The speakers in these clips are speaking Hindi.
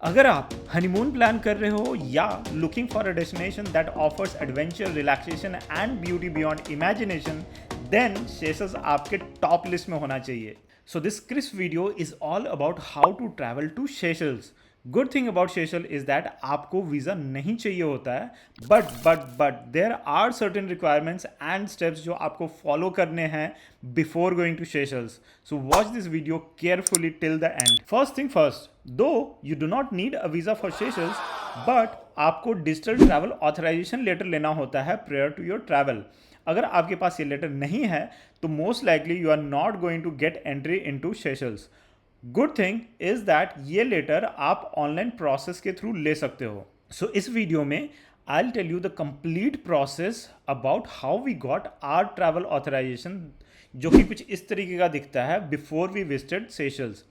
अगर आप हनीमून प्लान कर रहे हो या looking for a destination that offers adventure relaxation and beauty beyond imagination, then Seychelles आपके टॉप लिस्ट में होना चाहिए. So this Chris video is all about how to travel to Seychelles. Good thing about Seychelles is that आपको वीज़ा नहीं चाहिए होता है, but there are certain requirements and steps जो आपको फॉलो करने हैं before going to Seychelles. So watch this video carefully till the end. First thing first, do you do not need a visa for Seychelles, but आपको डिजिटल ट्रैवल ऑथराइजेशन लेटर लेना होता है प्रेयर टू योर ट्रैवल. अगर आपके पास ये लेटर नहीं है तो most likely you are not going to get entry in to Seychelles. Good thing is that ये लेटर आप ऑनलाइन प्रोसेस के थ्रू ले सकते हो. सो इस वीडियो में I will tell you the complete process about how we got our travel authorisation, जो कि कुछ इस तरीके का दिखता है before we visited Seychelles.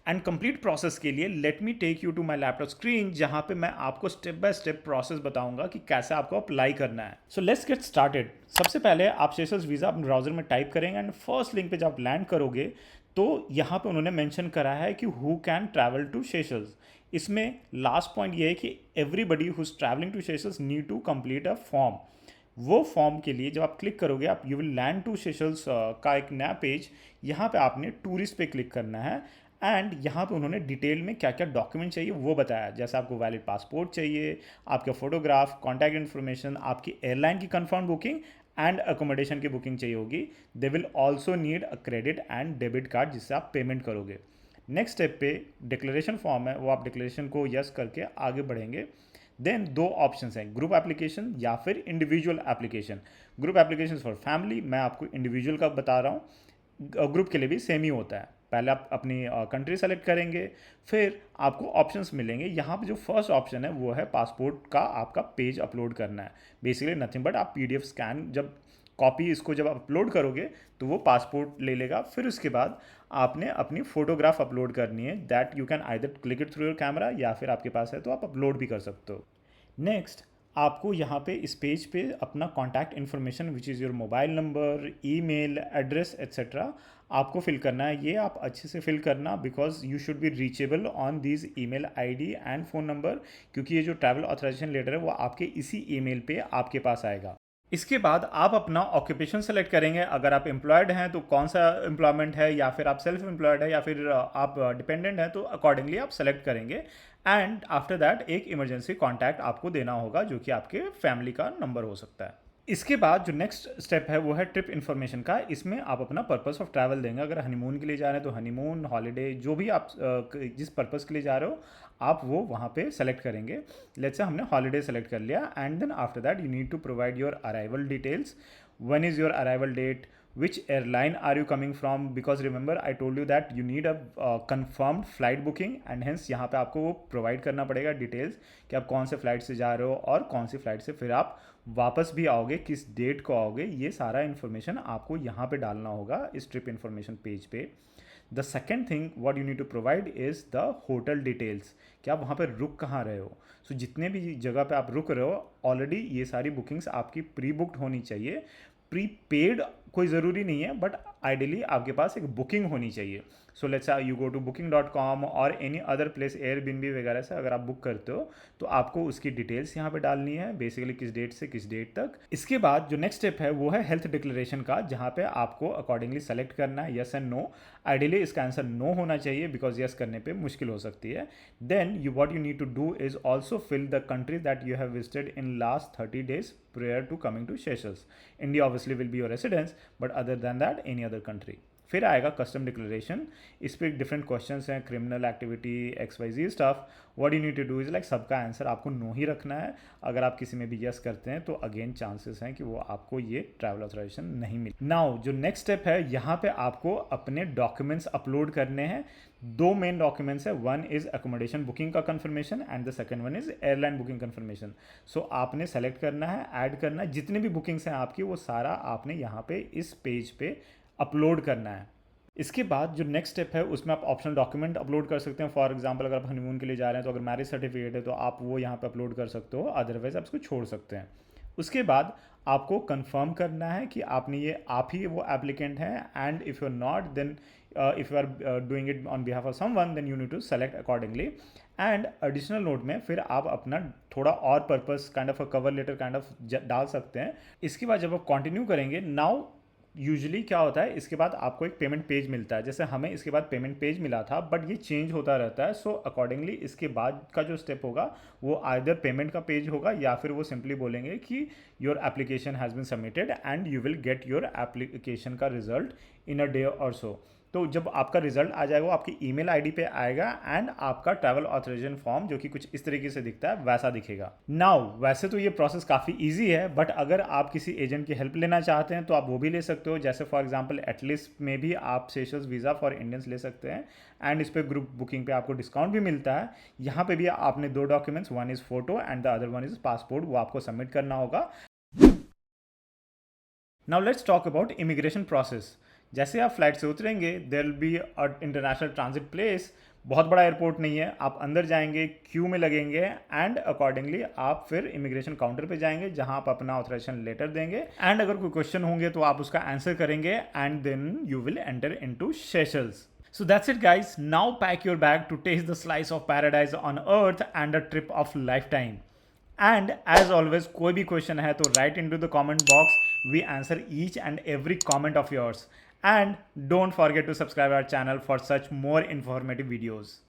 And complete process के लिए let me take you to my laptop screen, जहाँ पे मैं आपको स्टेप बाय स्टेप प्रोसेस बताऊंगा कि कैसे आपको अप्लाई करना है. So let's get started. सबसे पहले आप सेशल्स वीज़ा अपने ब्राउजर में टाइप करेंगे एंड फर्स्ट लिंक पे जब आप लैंड करोगे तो यहाँ पे उन्होंने मेंशन करा है कि who can travel to Seychelles. इसमें लास्ट पॉइंट ये है कि everybody who is travelling to Seychelles need to complete a form. वो फॉर्म के लिए जब आप क्लिक करोगे आप you will land to Seychelles का एक नया पेज. यहाँ पे आपने टूरिस्ट पे क्लिक करना है एंड यहाँ पे उन्होंने डिटेल में क्या क्या डॉक्यूमेंट चाहिए वो बताया. जैसे आपको वैलिड पासपोर्ट चाहिए, आपका फोटोग्राफ, कॉन्टैक्ट इन्फॉर्मेशन, आपकी एयरलाइन की कंफर्म बुकिंग एंड अकोमोडेशन की बुकिंग चाहिए होगी. They will also need a credit and debit card जिससे आप पेमेंट करोगे. नेक्स्ट स्टेप पे डिक्लेरेशन फॉर्म है, वो आप डिक्लेरेशन को यस करके आगे बढ़ेंगे. देन दो ऑप्शंस हैं, ग्रुप एप्लीकेशन या फिर individual application. Group application for family, मैं आपको इंडिविजुअल का बता रहा हूँ. ग्रुप के लिए भी सेम ही होता है. पहले आप अपनी कंट्री सेलेक्ट करेंगे, फिर आपको ऑप्शंस मिलेंगे. यहाँ पे जो फर्स्ट ऑप्शन है वो है पासपोर्ट का आपका पेज अपलोड करना है. बेसिकली नथिंग बट आप पीडीएफ स्कैन जब कॉपी इसको जब आप अपलोड करोगे तो वो पासपोर्ट ले लेगा. फिर उसके बाद आपने अपनी फोटोग्राफ अपलोड करनी है. That you can either click it through your camera या फिर आपके पास है तो आप अपलोड भी कर सकते हो. नेक्स्ट आपको यहाँ पे इस पेज पे अपना contact information which is your mobile number, email address etcetera आपको फिल करना है. ये आप अच्छे से फिल करना because you should be reachable on these email ID and phone number, क्योंकि ये जो ट्रैवल ऑथराइजेशन लेटर है वो आपके इसी ईमेल पे आपके पास आएगा. इसके बाद आप अपना ऑक्यूपेशन सेलेक्ट करेंगे. अगर आप एम्प्लॉयड हैं तो कौन सा एम्प्लॉयमेंट है, या फिर आप सेल्फ एम्प्लॉयड है, या फिर आप डिपेंडेंट हैं, तो अकॉर्डिंगली आप सेलेक्ट करेंगे. एंड आफ्टर दैट एक इमरजेंसी कॉन्टैक्ट आपको देना होगा जो कि आपके फैमिली का नंबर हो सकता है. इसके बाद जो नेक्स्ट स्टेप है वो है ट्रिप इन्फॉर्मेशन का. इसमें आप अपना पर्पस ऑफ ट्रैवल देंगे. अगर हनीमून के लिए जा रहे हैं तो हनीमून, हॉलीडे, जो भी आप जिस पर्पस के लिए जा रहे हो आप वो वहाँ पे सेलेक्ट करेंगे. लेट्स से हमने हॉलीडे सेलेक्ट कर लिया and then after that you need to provide your arrival details. When is your arrival date, which airline are you coming from, because remember I told you that you need a confirmed flight booking and hence यहाँ पे आपको वो प्रोवाइड करना पड़ेगा डिटेल्स कि आप कौन से फ्लाइट से जा रहे हो और कौन सी फ्लाइट से फिर आप वापस भी आओगे, किस डेट को आओगे. ये सारा इन्फॉर्मेशन आपको यहाँ पे डालना होगा इस ट्रिप इन्फॉर्मेशन पेज पे. The second thing what you need to provide is the hotel details, कि आप वहाँ पे रुक कहाँ रहे हो. सो जितने भी जगह पे आप रुक रहे हो ऑलरेडी ये सारी बुकिंग्स आपकी प्री बुक्ड होनी चाहिए. प्री पेड कोई ज़रूरी नहीं है बट आइडियली आपके पास एक बुकिंग होनी चाहिए. So let's you go to booking.com और एनी अदर प्लेस, एयरबिनबी वगैरह से अगर आप बुक करते हो तो आपको उसकी डिटेल्स यहाँ पे डालनी है, बेसिकली किस डेट से किस डेट तक. इसके बाद जो नेक्स्ट स्टेप है वो है हेल्थ डिक्लेरेशन का, जहाँ पे आपको अकॉर्डिंगली सेलेक्ट करना है यस एंड नो. आइडियली इसका आंसर नो होना चाहिए बिकॉज यस करने पे मुश्किल हो सकती है. Then you what you need to do is also fill the country that you have visited in last 30 days prior to coming to Seychelles. India obviously will be your residence, but other than that any other country. फिर आएगा कस्टम डिक्लेरेशन. इस पर डिफरेंट क्वेश्चंस हैं, criminal activity, XYZ stuff. What you need to do is like सबका आंसर आपको नो ही रखना है. अगर आप किसी में भी यस करते हैं तो अगेन चांसेस हैं कि वो आपको ये ट्रैवल ऑथराइजेशन नहीं मिले. नाउ जो नेक्स्ट स्टेप है यहाँ पे आपको अपने डॉक्यूमेंट्स अपलोड करने हैं. दो मेन डॉक्यूमेंट्स है, वन इज़ अकोमोडेशन बुकिंग का confirmation and the second one is airline booking confirmation. So आपने सेलेक्ट करना है, ऐड करना है, जितने भी बुकिंग्स हैं आपकी वो सारा आपने यहाँ पे इस पेज पे अपलोड करना है. इसके बाद जो नेक्स्ट स्टेप है उसमें आप ऑप्शनल डॉक्यूमेंट अपलोड कर सकते हैं. फॉर एग्जांपल अगर आप हनीमून के लिए जा रहे हैं तो अगर मैरिज सर्टिफिकेट है तो आप वो यहाँ पे अपलोड कर सकते हो, अदरवाइज आप इसको छोड़ सकते हैं. उसके बाद आपको कंफर्म करना है कि आपने ये आप ही वो एप्लीकेंट हैं and if you are not then if you are doing it on behalf of someone then you need to select accordingly. And additional note में फिर आप अपना थोड़ा और purpose kind of a cover letter kind of डाल सकते हैं। इसके बाद जब आप कंटिन्यू करेंगे, नाउ यूजुअली क्या होता है, इसके बाद आपको एक पेमेंट पेज मिलता है। जैसे हमें इसके बाद पेमेंट पेज मिला था, बट ये चेंज होता रहता है। सो अकॉर्डिंगली इसके बाद का जो स्टेप होगा वो आइदर पेमेंट का पेज होगा, या फिर वो सिंपली बोलेंगे कि your application has been submitted and you will get your application का result in a day or so. तो जब आपका रिजल्ट आ जाएगा वो आपकी ईमेल आईडी पे आएगा, एंड आपका ट्रैवल ऑथराइजेशन फॉर्म जो कि कुछ इस तरीके से दिखता है वैसा दिखेगा। नाउ वैसे तो ये प्रोसेस काफ़ी इजी है, बट अगर आप किसी एजेंट की हेल्प लेना चाहते हैं तो आप वो भी ले सकते हो। जैसे फॉर एग्जांपल एटलिस्ट में भी आप सेशल्स वीज़ा फॉर इंडियंस ले सकते हैं, एंड इस पर ग्रुप बुकिंग पे आपको डिस्काउंट भी मिलता है। यहाँ पे भी आपने दो documents, one is photo and the other one is passport, वो आपको सबमिट करना होगा। Now let's talk about immigration process. जैसे आप फ्लाइट से उतरेंगे, there will be a international transit place. बहुत बड़ा एयरपोर्ट नहीं है, आप अंदर जाएंगे, क्यू में लगेंगे, एंड अकॉर्डिंगली आप फिर इमिग्रेशन काउंटर पे जाएंगे जहां आप अपना ऑथराइजेशन लेटर देंगे, एंड अगर कोई क्वेश्चन होंगे तो आप उसका आंसर करेंगे, and then you will enter into Seychelles. So that's it guys, now pack your bag to taste the slice of paradise on earth and a trip of lifetime. And as always, कोई भी क्वेश्चन है तो write into the comment box. We answer each and every comment of yours. And don't forget to subscribe our channel for such more informative videos.